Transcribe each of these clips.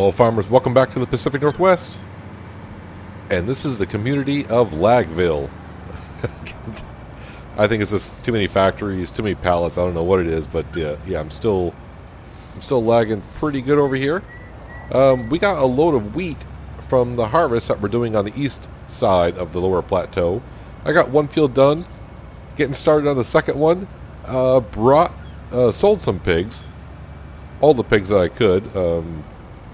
Hello farmers, welcome back to the Pacific Northwest. And this is the community of Lagville. I think it's just too many factories, too many pallets, I don't know what it is, but yeah, I'm still lagging pretty good over here. We got a load of wheat from the harvest that we're doing on the east side of the lower plateau. I got one field done, getting started on the second one. Sold some pigs, all the pigs that I could.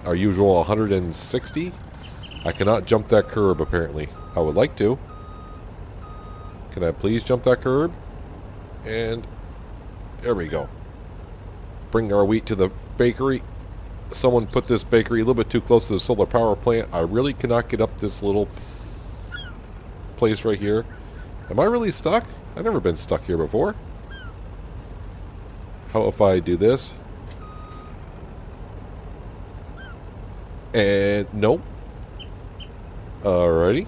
Our usual 160. I cannot jump that curb apparently. I would like to. Can I please jump that curb? And there we go. Bring our wheat to the bakery. Someone put this bakery a little bit too close to the solar power plant. I really cannot get up this little place right here. Am I really stuck? I've never been stuck here before. How if I do this? And nope. Alrighty.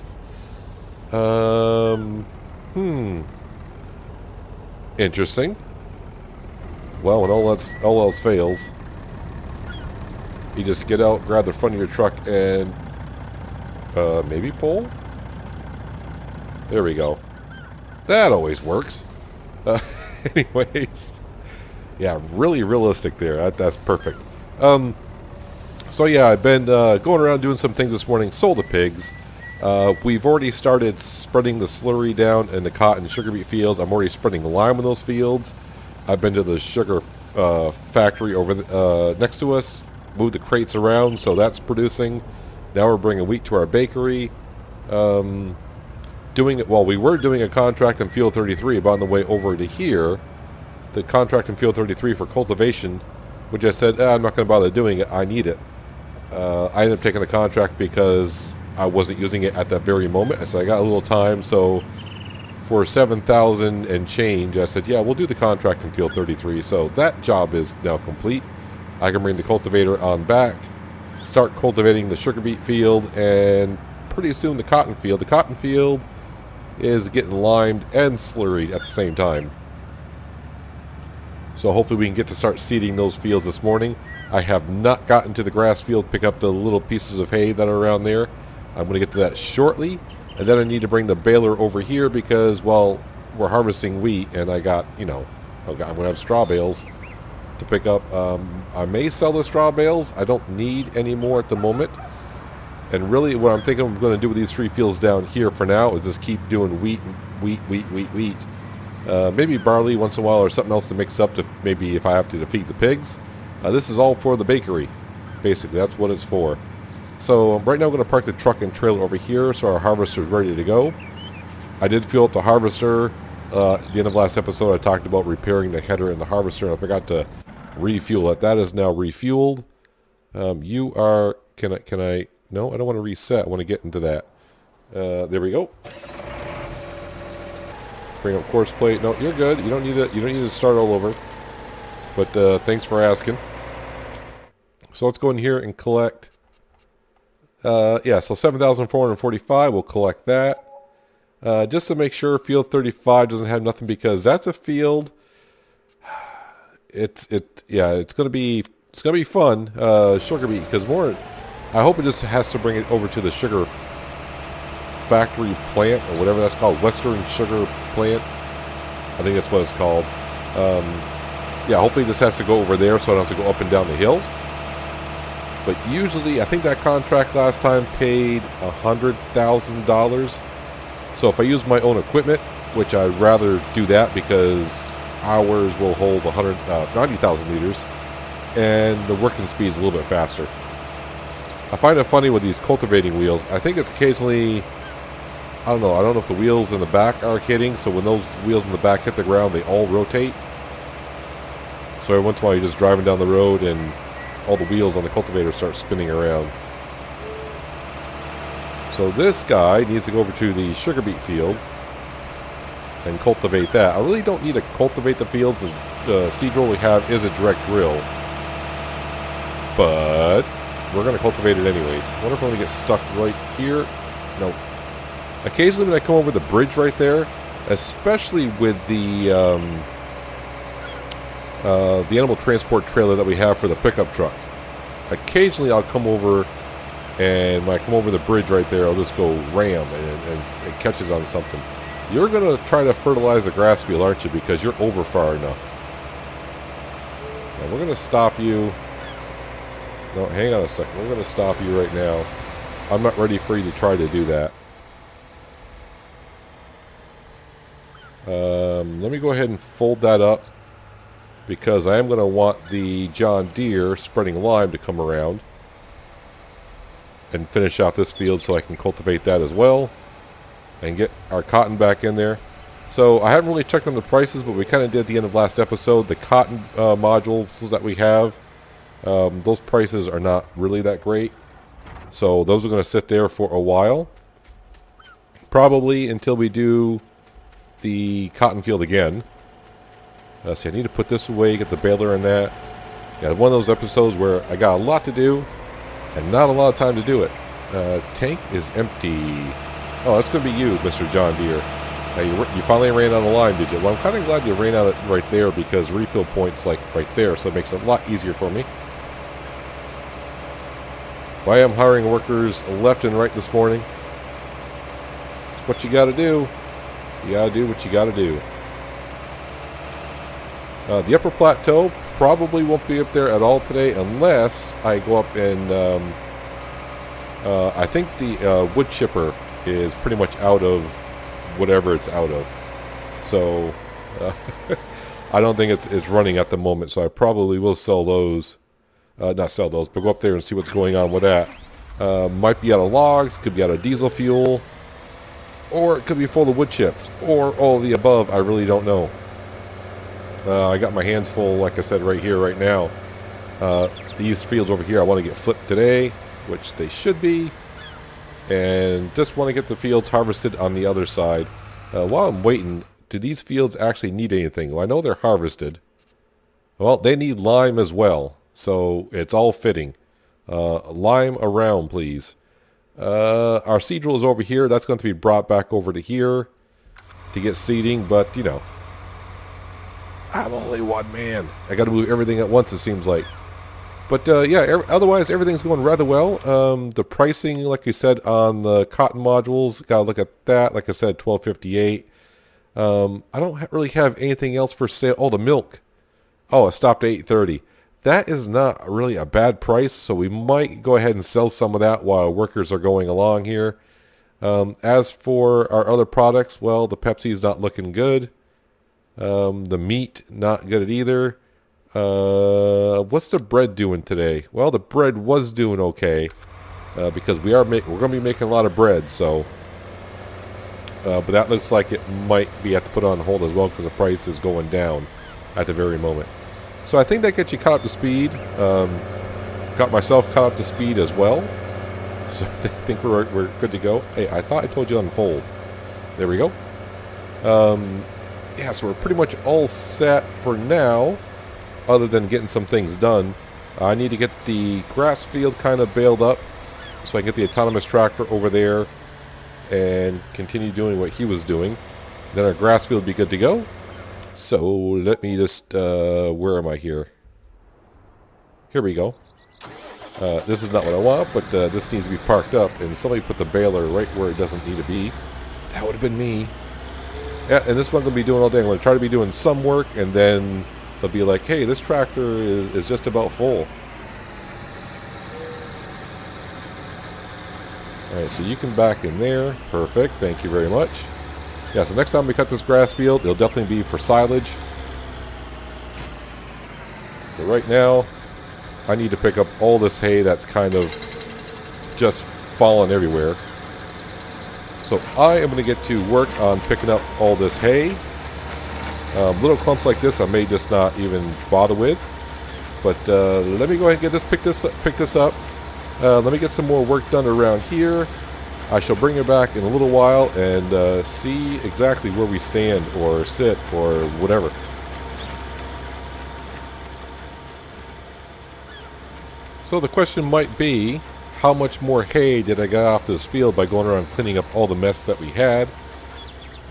Interesting. Well, when all else fails, you just get out, grab the front of your truck, and maybe pull. There we go. That always works. Anyways, yeah, really realistic there. That's perfect. So yeah, I've been going around doing some things this morning. Sold the pigs. We've already started spreading the slurry down in the cotton and sugar beet fields. I'm already spreading lime in those fields. I've been to the sugar factory over next to us. Moved the crates around, so that's producing. Now we're bringing wheat to our bakery. We were doing a contract in Field 33, but on the way over to here, the contract in Field 33 for cultivation, which I said, I'm not going to bother doing it. I need it. I ended up taking the contract because I wasn't using it at that very moment. I said, I got a little time, so for $7,000 and change, I said, yeah, we'll do the contract in Field 33. So that job is now complete. I can bring the cultivator on back, start cultivating the sugar beet field, and pretty soon the cotton field. The cotton field is getting limed and slurried at the same time. So hopefully we can get to start seeding those fields this morning. I have not gotten to the grass field, pick up the little pieces of hay that are around there. I'm going to get to that shortly. And then I need to bring the baler over here because, well, we're harvesting wheat and I got, I'm going to have straw bales to pick up. I may sell the straw bales. I don't need any more at the moment. And really what I'm thinking I'm going to do with these three fields down here for now is just keep doing wheat. Maybe barley once in a while or something else to mix up to maybe if I have to feed the pigs. This is all for the bakery. Basically, that's what it's for. So right now I'm going to park the truck and trailer over here so our harvester is ready to go. I did fuel up the harvester. At the end of last episode I talked about repairing the header in the harvester and I forgot to refuel it. That is now refueled. You are... Can I... No, I don't want to reset. I want to get into that. There we go. Bring up course plate. No, you're good. You don't need to start all over. But thanks for asking. So let's go in here and collect. Yeah, so 7,445. We'll collect that. Just to make sure Field 35 doesn't have nothing because that's a field. It's gonna be fun. Sugar beet because more. I hope it just has to bring it over to the sugar factory plant or whatever that's called, Western Sugar Plant. I think that's what it's called. Yeah, hopefully this has to go over there so I don't have to go up and down the hill. But usually, I think that contract last time paid $100,000. So if I use my own equipment, which I'd rather do that because ours will hold 90,000 liters, and the working speed is a little bit faster. I find it funny with these cultivating wheels. I think it's occasionally, I don't know if the wheels in the back are kidding, so when those wheels in the back hit the ground, they all rotate. So every once in a while you're just driving down the road and all the wheels on the cultivator start spinning around. So this guy needs to go over to the sugar beet field and cultivate that. I really don't need to cultivate the fields. The seed drill we have is a direct drill. But we're going to cultivate it anyways. I wonder if I'm going to get stuck right here. No. Occasionally when I come over the bridge right there, especially with the animal transport trailer that we have for the pickup truck. occasionally I'll come over, and when I come over the bridge right there, I'll just go ram, and it catches on something. You're going to try to fertilize the grass field, aren't you? Because you're over far enough. Now, we're going to stop you. No, hang on a second. We're going to stop you right now. I'm not ready for you to try to do that. Let me go ahead and fold that up, because I am going to want the John Deere spreading lime to come around and finish out this field so I can cultivate that as well and get our cotton back in there. So I haven't really checked on the prices, but we kind of did at the end of last episode. The cotton modules that we have, those prices are not really that great. So those are going to sit there for a while. Probably until we do the cotton field again. See, I need to put this away, get the baler in that. Yeah, one of those episodes where I got a lot to do and not a lot of time to do it. Tank is empty. Oh, that's going to be you, Mr. John Deere. You finally ran out of lime, did you? Well, I'm kind of glad you ran out of right there, because refill point's like right there, so it makes it a lot easier for me. I am hiring workers left and right this morning. It's what you got to do. You got to do what you got to do. The upper plateau probably won't be up there at all today unless I go up and I think the wood chipper is pretty much out of whatever it's out of. So I don't think it's running at the moment, so I probably will sell those. Not sell those, but go up there and see what's going on with that. Might be out of logs, could be out of diesel fuel, or it could be full of wood chips, or all of the above. I really don't know. I got my hands full, like I said, right here, right now. These fields over here I want to get flipped today, which they should be. And just want to get the fields harvested on the other side. While I'm waiting, do these fields actually need anything? Well, I know they're harvested. Well, they need lime as well, so it's all fitting. Lime around, please. Our seed drill is over here. That's going to be brought back over to here to get seeding, but, you know, I'm only one man. I got to move everything at once, it seems like. But, yeah, otherwise, everything's going rather well. The pricing, like you said, on the cotton modules, got to look at that. Like I said, $12.58. I don't really have anything else for sale. Oh, the milk. Oh, it stopped at $8.30. That is not really a bad price, so we might go ahead and sell some of that while workers are going along here. As for our other products, well, the Pepsi's not looking good. The meat, not good either. What's the bread doing today? Well, the bread was doing okay, because we're going to be making a lot of bread, so. But that looks like it might be have to put on hold as well, because the price is going down at the very moment. So I think that gets you caught up to speed. Got myself caught up to speed as well. So I think we're good to go. Hey, I thought I told you to unfold. There we go. Yeah, so we're pretty much all set for now, other than getting some things done. I need to get the grass field kind of baled up so I can get the autonomous tractor over there and continue doing what he was doing. Then our grass field will be good to go. So let me just, where am I here? Here we go. This is not what I want, but this needs to be parked up, and somebody put the baler right where it doesn't need to be. That would have been me. Yeah, and this one I'm going to be doing all day. I'm going to try to be doing some work, and then they'll be like, hey, this tractor is just about full. Alright, so you can back in there. Perfect. Thank you very much. Yeah, so next time we cut this grass field, it'll definitely be for silage. So right now, I need to pick up all this hay that's kind of just fallen everywhere. So I am going to get to work on picking up all this hay. Little clumps like this I may just not even bother with. But let me go ahead and get this pick this up. Let me get some more work done around here. I shall bring you back in a little while and see exactly where we stand or sit or whatever. So the question might be, how much more hay did I get off this field by going around cleaning up all the mess that we had?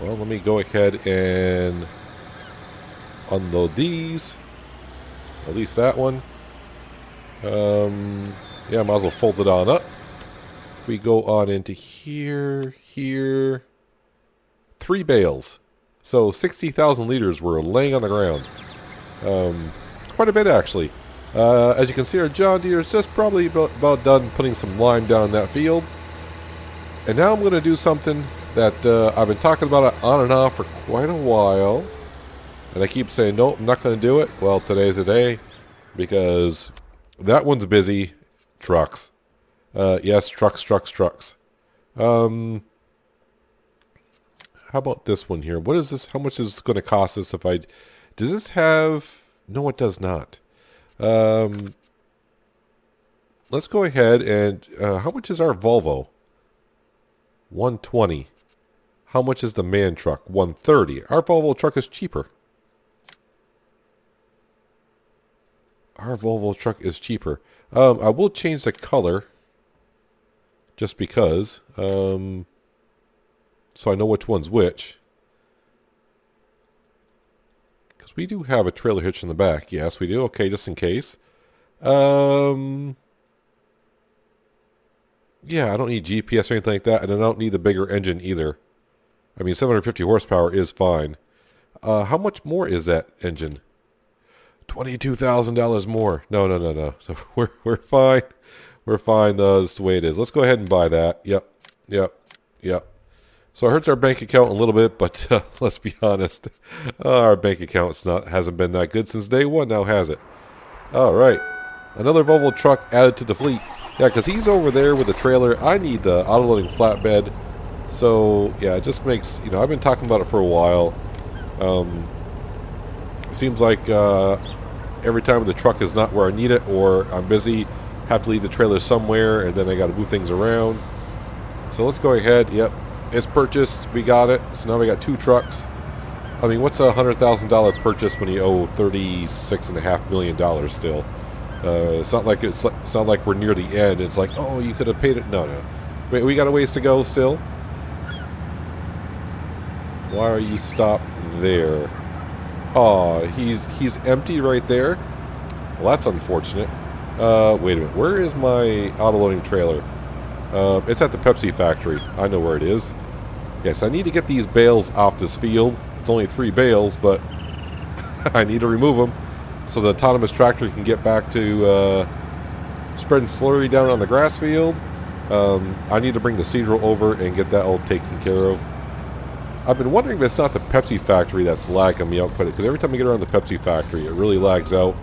Well, let me go ahead and unload these. At least that one. Yeah, might as well fold it on up. We go on into here, here. 3 bales. So 60,000 liters were laying on the ground. Quite a bit, actually. As you can see, our John Deere is just probably about done putting some lime down in that field. And now I'm going to do something that I've been talking about on and off for quite a while. And I keep saying, nope, I'm not going to do it. Well, today's the day. Because that one's busy. Trucks. Yes, trucks. How about this one here? What is this? How much is this going to cost us if I... Does this have... No, it does not. Let's go ahead and... how much is our Volvo? 120. How much is the man truck? 130. Our Volvo truck is cheaper. Our Volvo truck is cheaper. I will change the color. Just because. So I know which one's which. Because we do have a trailer hitch in the back. Yes, we do. Okay, just in case. Yeah, I don't need GPS or anything like that, and I don't need the bigger engine either. I mean, 750 horsepower is fine. How much more is that engine? $22,000 more. No. So we're fine. We're fine. That's the way it is. Let's go ahead and buy that. Yep. So it hurts our bank account a little bit, but let's be honest. Our bank account hasn't been that good since day one. Now has it? All right. Another Volvo truck added to the fleet. Yeah, because he's over there with the trailer. I need the auto-loading flatbed. So, yeah, it just makes... You know, I've been talking about it for a while. It seems like every time the truck is not where I need it or I'm busy, have to leave the trailer somewhere, and then I got to move things around. So let's go ahead. Yep, it's purchased. We got it. So now we got 2 trucks. I mean, what's a $100,000 purchase when you owe $36.5 million still? It's not like we're near the end. It's like, oh, you could have paid it. No. Wait, we got a ways to go still. Why are you stopped there? Oh, he's empty right there. Well, that's unfortunate. Wait a minute. Where is my auto-loading trailer? It's at the Pepsi factory. I know where it is. Yes, I need to get these bales off this field. It's only 3 bales, but I need to remove them so the autonomous tractor can get back to spreading slurry down on the grass field. I need to bring the seed roll over and get that all taken care of. I've been wondering if it's not the Pepsi factory that's lagging me out quite a bit, because every time I get around the Pepsi factory, it really lags out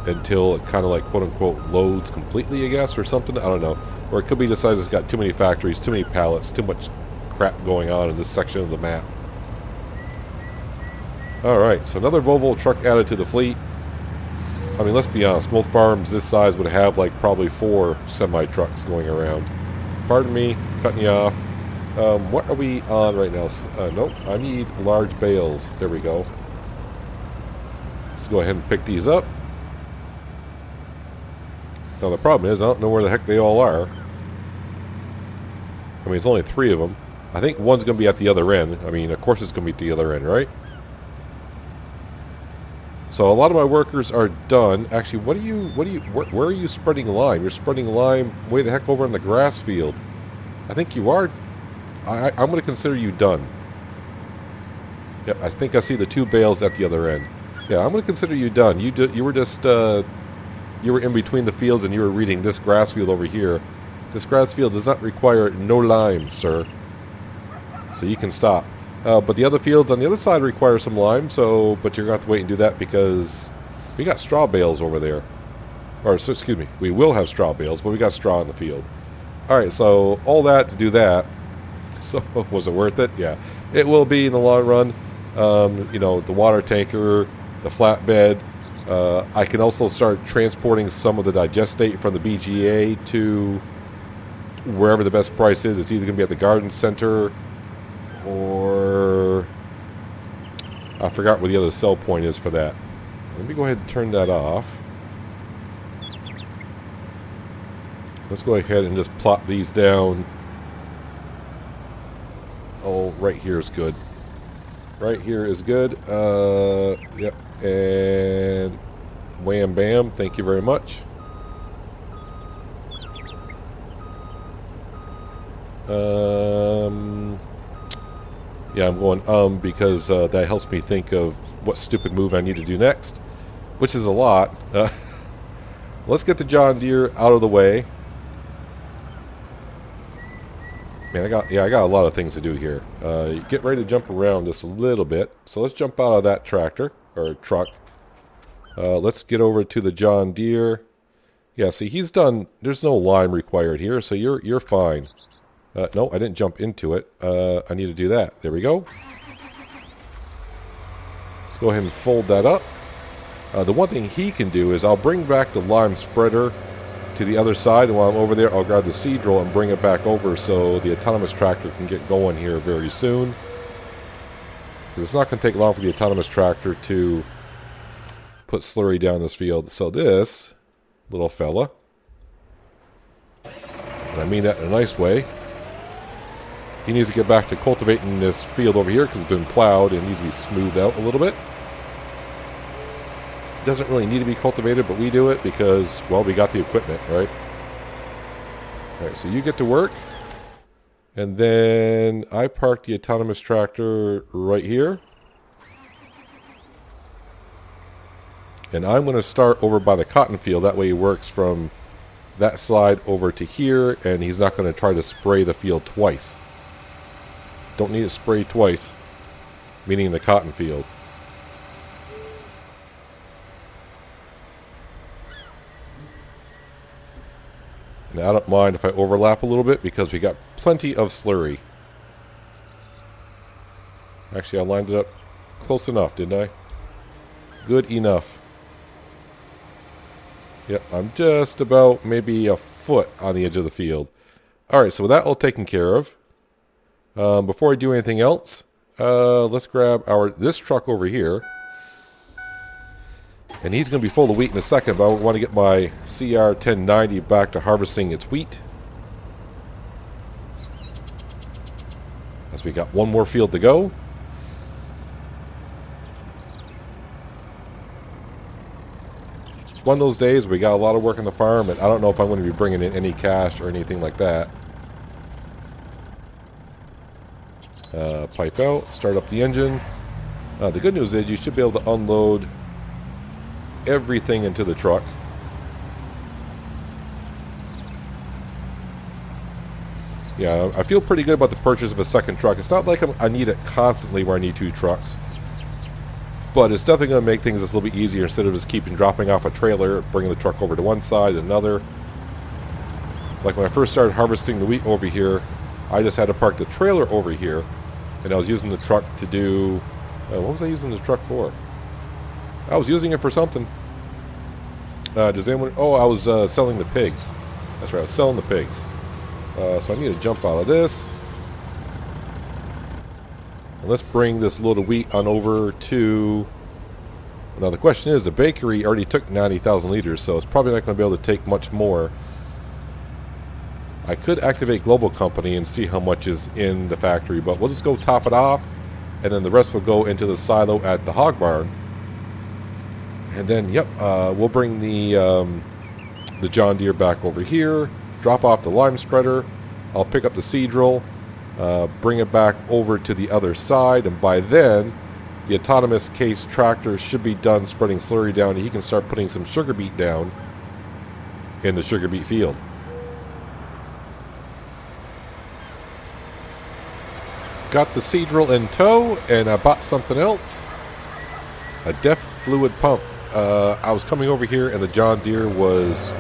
until it kind of like quote-unquote loads completely, I guess, or something. I don't know. Or it could be decided it's got too many factories, too many pallets, too much crap going on in this section of the map. Alright, so another Volvo truck added to the fleet. I mean, let's be honest, most farms this size would have like probably 4 semi-trucks going around. Pardon me, cutting you off. What are we on right now? Nope, I need large bales. There we go. Let's go ahead and pick these up. Now the problem is, I don't know where the heck they all are. I mean, it's only 3 of them. I think one's going to be at the other end. I mean, of course it's going to be at the other end, right? So a lot of my workers are done. Actually, where are you spreading lime? You're spreading lime way the heck over in the grass field. I think you are. I'm going to consider you done. Yeah, I think I see the 2 bales at the other end. Yeah, I'm going to consider you done. You were just you were in between the fields and you were reading this grass field over here. This grass field does not require no lime, sir. So you can stop. But the other fields on the other side require some lime, but you're going to have to wait and do that because we got straw bales over there. Or, so, excuse me, we will have straw bales, but we got straw in the field. Alright, so all that to do that. So, was it worth it? Yeah. It will be in the long run. You know, the water tanker, the flatbed. I can also start transporting some of the digestate from the BGA to wherever the best price is. It's either going to be at the garden center or I forgot what the other sell point is for that. Let me go ahead and turn that off. Let's go ahead and just plop these down. Oh, right here is good. Right here is good. Yep. And wham bam. Thank you very much. Yeah, I'm going because that helps me think of what stupid move I need to do next, which is a lot. Let's get the John Deere out of the way. Man, I got a lot of things to do here. Get ready to jump around just a little bit. So let's jump out of that tractor or truck. Let's get over to the John Deere. Yeah, see, he's done. There's no lime required here, so you're fine. No, I didn't jump into it. I need to do that. There we go. Let's go ahead and fold that up. The one thing he can do is I'll bring back the lime spreader to the other side, and while I'm over there, I'll grab the seed drill and bring it back over so the autonomous tractor can get going here very soon. It's not going to take long for the autonomous tractor to put slurry down this field. So this little fella, and I mean that in a nice way, he needs to get back to cultivating this field over here because it's been plowed and needs to be smoothed out a little bit. It doesn't really need to be cultivated, but we do it because, well, we got the equipment, right? Alright, so you get to work. And then I park the autonomous tractor right here. And I'm going to start over by the cotton field. That way he works from that side over to here, and he's not going to try to spray the field twice. Don't need it sprayed twice, meaning the cotton field. And I don't mind if I overlap a little bit because we got plenty of slurry. Actually, I lined it up close enough, didn't I? Good enough. Yep, I'm just about maybe a foot on the edge of the field. Alright, so with that all taken care of, before I do anything else, let's grab this truck over here. And he's going to be full of wheat in a second, but I want to get my CR1090 back to harvesting its wheat. As we got one more field to go. It's one of those days we got a lot of work on the farm, and I don't know if I'm going to be bringing in any cash or anything like that. Pipe out, start up the engine. The good news is you should be able to unload everything into the truck. Yeah, I feel pretty good about the purchase of a second truck. It's not like I need it constantly where I need two trucks. But it's definitely going to make things a little bit easier instead of just dropping off a trailer, bringing the truck over to one side, another. Like when I first started harvesting the wheat over here, I just had to park the trailer over here, and I was using the truck to do... what was I using the truck for? I was using it for something. Does anyone... Oh, I was selling the pigs. That's right, I was selling the pigs. So I need to jump out of this. And let's bring this load of wheat on over to... Now the question is, the bakery already took 90,000 liters, so it's probably not going to be able to take much more. I could activate Global Company and see how much is in the factory, but we'll just go top it off, and then the rest will go into the silo at the hog barn. And then, yep, we'll bring the John Deere back over here, drop off the lime spreader. I'll pick up the seed drill, bring it back over to the other side, and by then, the autonomous case tractor should be done spreading slurry down, and he can start putting some sugar beet down in the sugar beet field. Got the seed drill in tow, and I bought something else. A DEF fluid pump. I was coming over here and the John Deere was,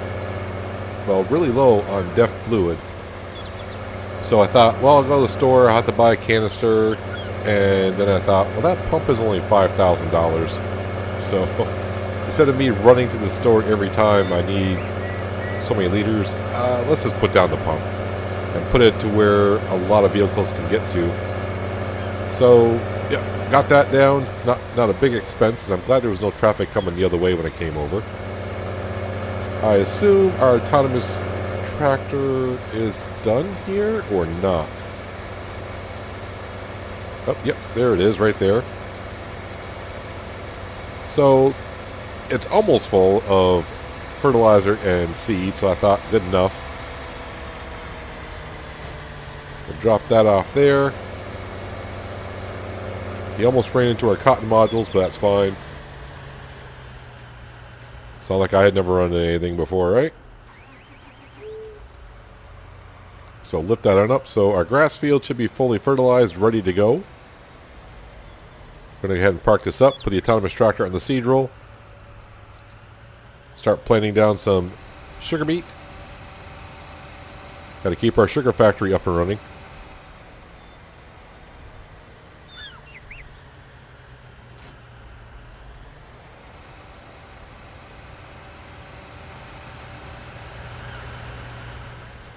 well, really low on DEF fluid. So I thought, well, I'll go to the store, I'll have to buy a canister. And then I thought, well, that pump is only $5,000. So instead of me running to the store every time I need so many liters, let's just put down the pump and put it to where a lot of vehicles can get to. So, yeah, got that down. Not a big expense, and I'm glad there was no traffic coming the other way when I came over. I assume our autonomous tractor is done here or not. Oh, yep, there it is right there. So, it's almost full of fertilizer and seed, so I thought good enough. Drop that off there. He almost ran into our cotton modules, but that's fine. It's not like I had never run into anything before, right? So lift that on up. So our grass field should be fully fertilized, ready to go. We're going to go ahead and park this up, put the autonomous tractor on the seed roll. Start planting down some sugar beet. Got to keep our sugar factory up and running.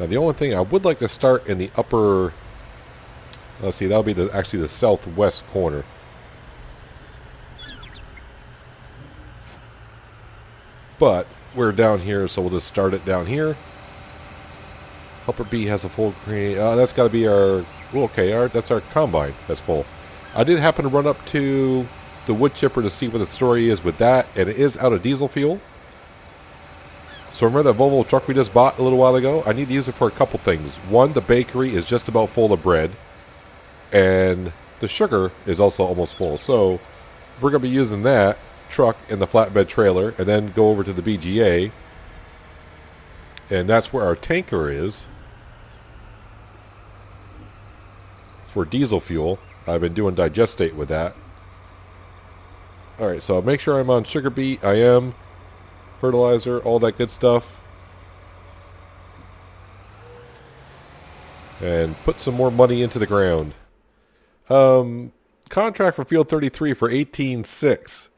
Now the only thing I would like to start in the upper, let's see, that'll be actually the southwest corner. But we're down here, so we'll just start it down here. Helper B has a full grain. That's got to be our, okay, that's our combine. That's full. I did happen to run up to the wood chipper to see what the story is with that, and it is out of diesel fuel. So remember that Volvo truck we just bought a little while ago? I need to use it for a couple things. One, the bakery is just about full of bread, and the sugar is also almost full. So we're going to be using that truck in the flatbed trailer, and then go over to the BGA, and that's where our tanker is for diesel fuel. I've been doing digestate with that. Alright, so make sure I'm on sugar beet. I am. Fertilizer, all that good stuff. And put some more money into the ground. Contract for Field 33 for 18.6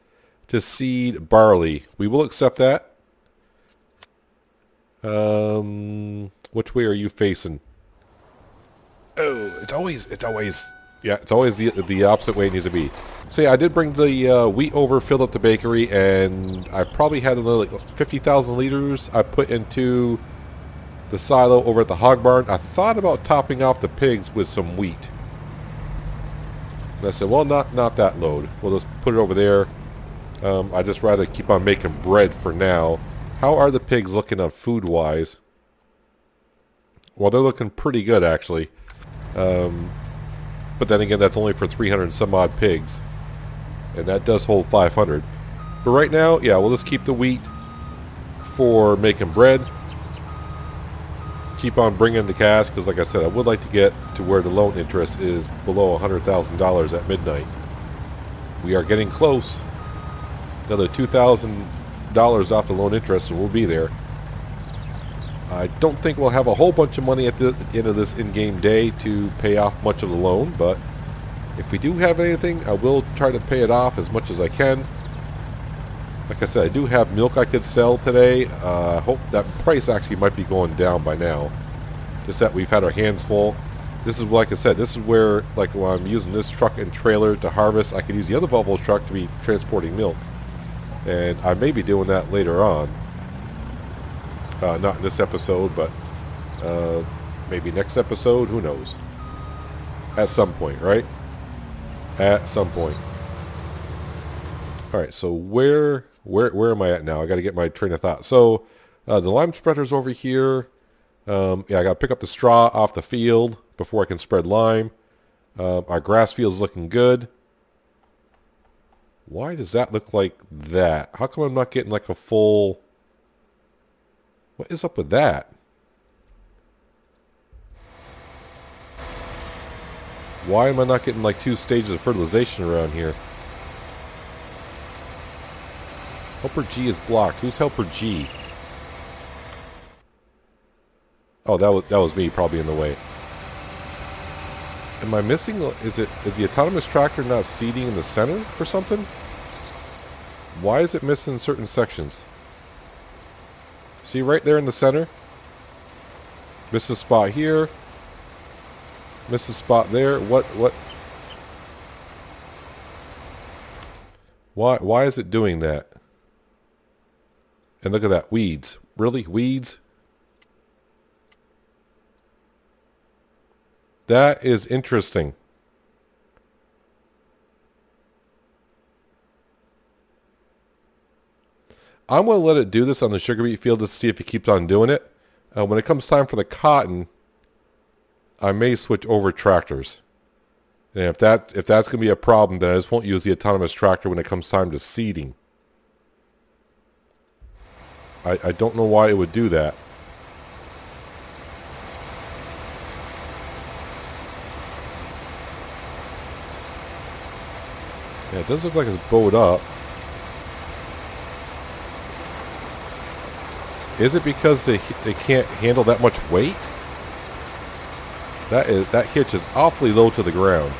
to seed barley. We will accept that. Which way are you facing? Oh, it's always the opposite way it needs to be. So yeah, I did bring the wheat over, filled up the bakery, and I probably had another like 50,000 liters I put into the silo over at the hog barn. I thought about topping off the pigs with some wheat. And I said, well, not that load. We'll just put it over there. I'd just rather keep on making bread for now. How are the pigs looking up food-wise? Well, they're looking pretty good, actually. But then again, that's only for 300 and some odd pigs. And that does hold 500. But right now, yeah, we'll just keep the wheat for making bread. Keep on bringing the cash, because like I said, I would like to get to where the loan interest is below $100,000 at midnight. We are getting close. Another $2,000 off the loan interest, and we'll be there. I don't think we'll have a whole bunch of money at the end of this in-game day to pay off much of the loan, but if we do have anything, I will try to pay it off as much as I can. Like I said, I do have milk I could sell today. I hope that price actually might be going down by now. Just that we've had our hands full. This is, like I said, this is where, like when I'm using this truck and trailer to harvest, I could use the other Volvo truck to be transporting milk. And I may be doing that later on. Not in this episode, but maybe next episode. Who knows? At some point, right? At some point. All right. So where am I at now? I got to get my train of thought. So the lime spreader's over here. Yeah, I got to pick up the straw off the field before I can spread lime. Our grass field's looking good. Why does that look like that? How come I'm not getting like a full... What is up with that? Why am I not getting like 2 stages of fertilization around here? Helper G is blocked. Who's Helper G? Oh, that was me probably in the way. Am I missing? Is the autonomous tractor not seeding in the center or something? Why is it missing certain sections? See right there in the center? Miss a spot here. Miss a spot there. What? Why is it doing that? And look at that. Weeds. Really? Weeds? That is interesting. I'm going to let it do this on the sugar beet field to see if it keeps on doing it. When it comes time for the cotton, I may switch over tractors. And if that's going to be a problem, then I just won't use the autonomous tractor when it comes time to seeding. I don't know why it would do that. Yeah, it does look like it's bowed up. Is it because they can't handle that much weight? That hitch is awfully low to the ground.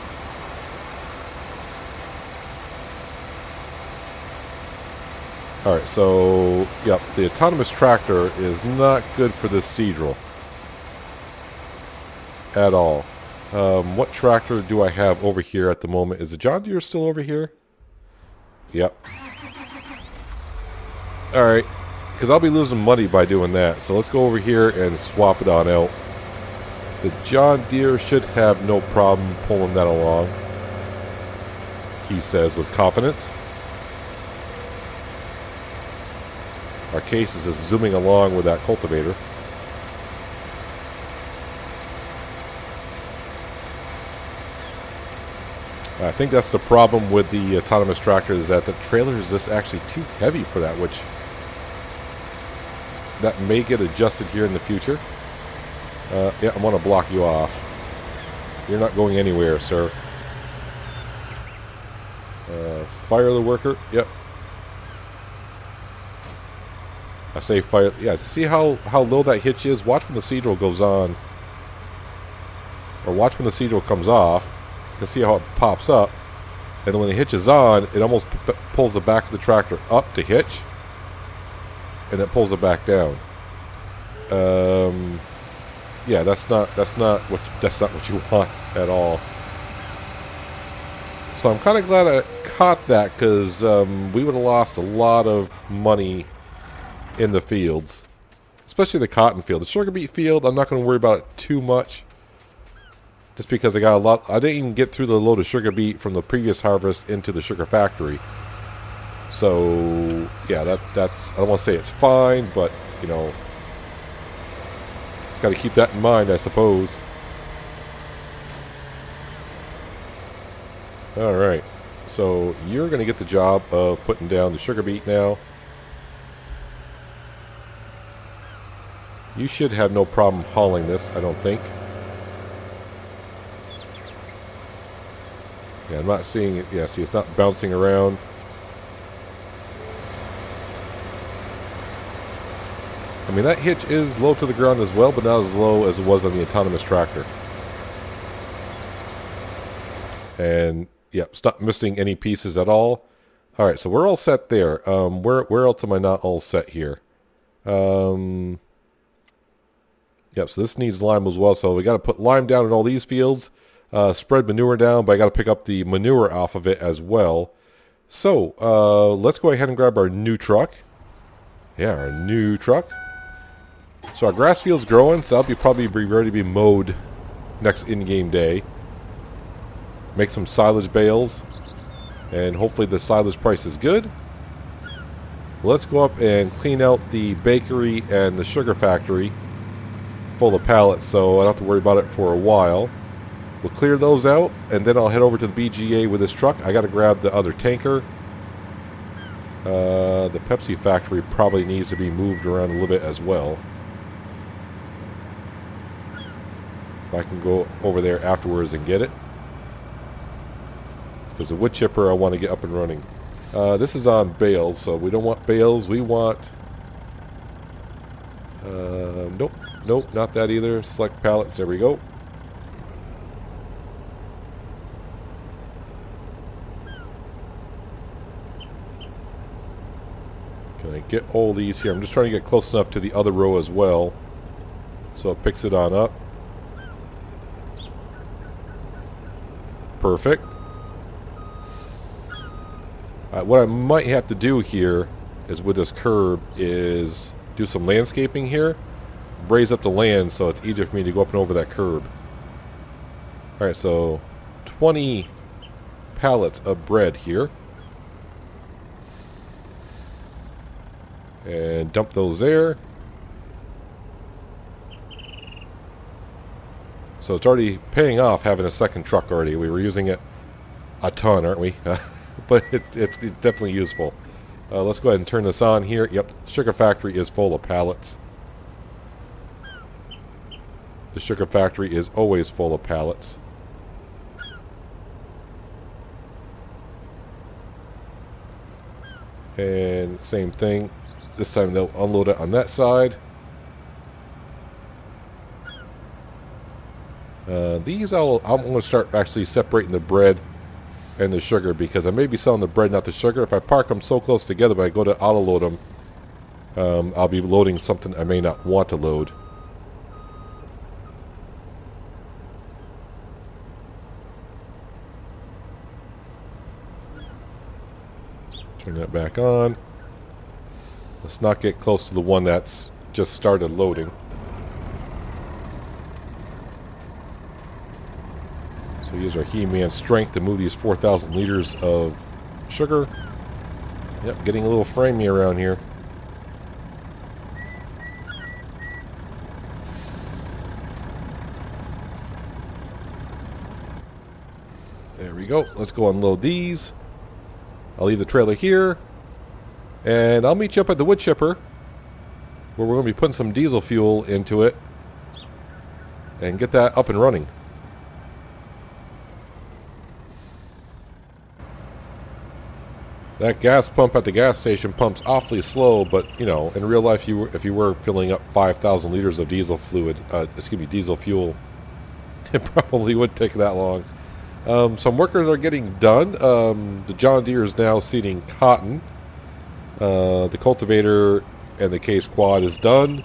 Alright, so yep, the autonomous tractor is not good for this Seadrill at all. What tractor do I have over here at the moment? Is the John Deere still over here? Yep. Alright, because I'll be losing money by doing that. So let's go over here and swap it on out. The John Deere should have no problem pulling that along, he says with confidence. Our case is just zooming along with that cultivator. I think that's the problem with the autonomous tractor, is that the trailer is just actually too heavy for that, which that may get adjusted here in the future. Yeah, I'm going to block you off. You're not going anywhere, sir. Fire the worker. Yep. I say fire. Yeah, see how low that hitch is? Watch when the Seadrill goes on. Or watch when the Seadrill comes off. You can see how it pops up. And then when the hitch is on, it almost pulls the back of the tractor up to hitch. And it pulls it back down. Yeah, that's not what you want at all. So I'm kind of glad I caught that, because we would have lost a lot of money in the fields, especially the cotton field. The sugar beet field, I'm not going to worry about it too much, just because I got a lot. I didn't even get through the load of sugar beet from the previous harvest into the sugar factory. So yeah, that's I don't want to say it's fine, but you know, got to keep that in mind, I suppose. All right, so you're going to get the job of putting down the sugar beet now. You should have no problem hauling this, I don't think. Yeah, I'm not seeing it. Yeah, see, it's not bouncing around. I mean, that hitch is low to the ground as well, but not as low as it was on the autonomous tractor. And, yep, stop missing any pieces at all. All right, so we're all set there. Where else am I not all set here? Yep, so this needs lime as well. So we got to put lime down in all these fields. Spread manure down, but I got to pick up the manure off of it as well. So let's go ahead and grab our new truck. Yeah, our new truck. So our grass field's growing, so that'll probably be ready to be mowed next in-game day. Make some silage bales, and hopefully the silage price is good. Let's go up and clean out the bakery and the sugar factory full of pallets, so I don't have to worry about it for a while. We'll clear those out, and then I'll head over to the BGA with this truck. I got to grab the other tanker. The Pepsi factory probably needs to be moved around a little bit as well. I can go over there afterwards and get it. There's a wood chipper I want to get up and running. This is on bales, so we don't want bales. We want... Nope, not that either. Select pallets. There we go. Can I get all these here? I'm just trying to get close enough to the other row as well, so it picks it on up. Perfect. What I might have to do here is with this curb is do some landscaping here, raise up the land so it's easier for me to go up and over that curb. Alright, so 20 pallets of bread here. And dump those there. So it's already paying off having a second truck already. We were using it a ton, aren't we? But it's definitely useful. Let's go ahead and turn this on here. Yep, sugar factory is full of pallets. The sugar factory is always full of pallets. And same thing. This time they'll unload it on that side. These I'm going to start actually separating the bread and the sugar, because I may be selling the bread, not the sugar. If I park them so close together, when I go to auto load them, I'll be loading something I may not want to load. Turn that back on. Let's not get close to the one that's just started loading. So use our He-Man strength to move these 4,000 liters of sugar. Yep, getting a little framey around here. There we go. Let's go unload these. I'll leave the trailer here. And I'll meet you up at the wood chipper, where we're going to be putting some diesel fuel into it and get that up and running. That gas pump at the gas station pumps awfully slow, but you know, in real life, if you were filling up 5,000 liters of diesel diesel fuel, it probably would take that long. Some workers are getting done. The John Deere is now seeding cotton. The cultivator and the Case Quad is done.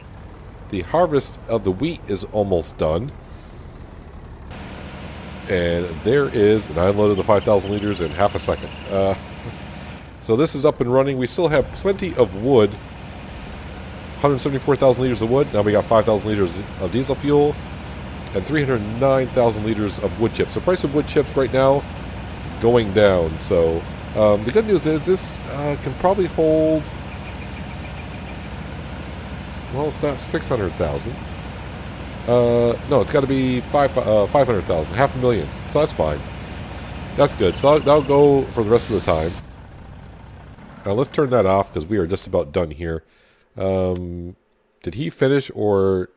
The harvest of the wheat is almost done. And there is, and I unloaded the 5,000 liters in half a second. So this is up and running. We still have plenty of wood. 174,000 liters of wood. Now we got 5,000 liters of diesel fuel and 309,000 liters of wood chips. The price of wood chips right now going down. So the good news is this can probably hold, well, it's not 600,000. No, it's got to be 500,000, 500,000. So that's fine. That's good. So that'll go for the rest of the time. Now let's turn that off because we are just about done here. Did he finish, or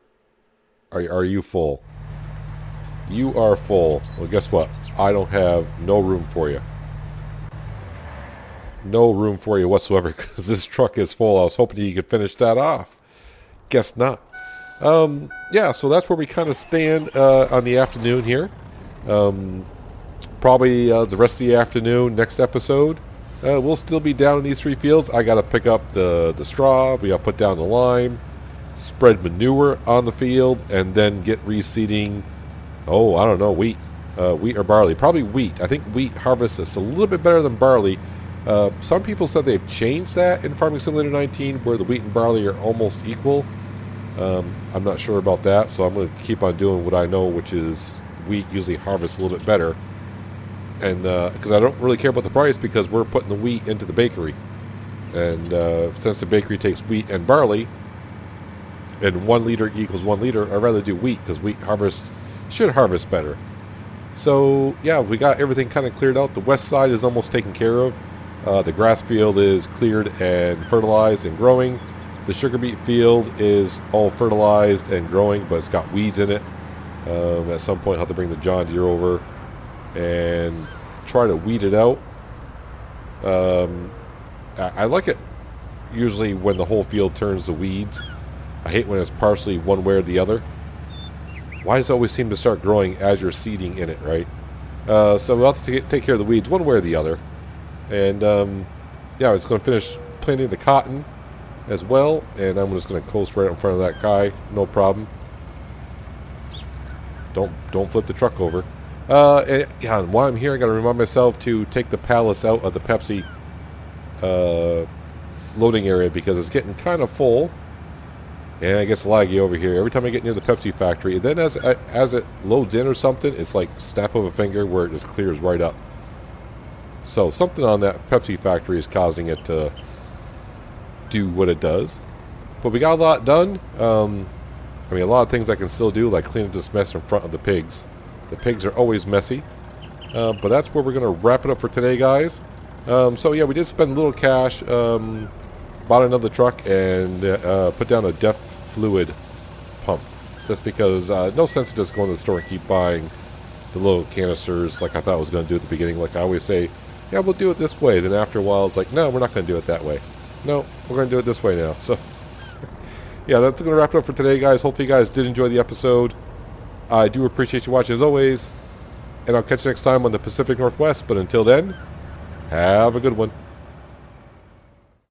are you full? You are full. Well, guess what? I don't have no room for you. No room for you whatsoever because this truck is full. I was hoping you could finish that off. Guess not. Yeah, so that's where we kind of stand on the afternoon here. Probably the rest of the afternoon, next episode. We'll still be down in these three fields. I got to pick up the straw. We got to put down the lime, spread manure on the field, and then get reseeding. Oh, I don't know, wheat or barley. Probably wheat. I think wheat harvests is a little bit better than barley. Some people said they've changed that in Farming Simulator 19, where the wheat and barley are almost equal. I'm not sure about that, so I'm going to keep on doing what I know, which is wheat usually harvests a little bit better. And because I don't really care about the price, because we're putting the wheat into the bakery. And since the bakery takes wheat and barley, and 1 liter equals 1 liter, I'd rather do wheat, because wheat should harvest better. So, yeah, we got everything kind of cleared out. The west side is almost taken care of. The grass field is cleared and fertilized and growing. The sugar beet field is all fertilized and growing, but it's got weeds in it. At some point, I'll have to bring the John Deere over and try to weed it out. I like it usually when the whole field turns to weeds. I hate when it's partially one way or the other. Why does it always seem to start growing as you're seeding in it, right? So we'll have to take care of the weeds one way or the other. And yeah, it's going to finish planting the cotton as well, and I'm just going to coast right in front of that guy, no problem. Don't flip the truck over. And, yeah, and while I'm here, I got to remind myself to take the pallets out of the Pepsi loading area, because it's getting kind of full, and it gets laggy over here every time I get near the Pepsi factory. And then as it loads in or something, it's like snap of a finger where it just clears right up. So something on that Pepsi factory is causing it to do what it does. But we got a lot done. I mean, a lot of things I can still do, like clean up this mess in front of the pigs. The pigs are always messy. But that's where we're going to wrap it up for today, guys. So yeah, we did spend a little cash, bought another truck, and put down a DEF fluid pump. Just because no sense in just going to the store and keep buying the little canisters like I thought I was going to do at the beginning. Like I always say, yeah, we'll do it this way. Then after a while, it's like, no, we're not going to do it that way. No, we're going to do it this way now. So yeah, that's going to wrap it up for today, guys. Hopefully you guys did enjoy the episode. I do appreciate you watching as always. And I'll catch you next time on the Pacific Northwest. But until then, have a good one.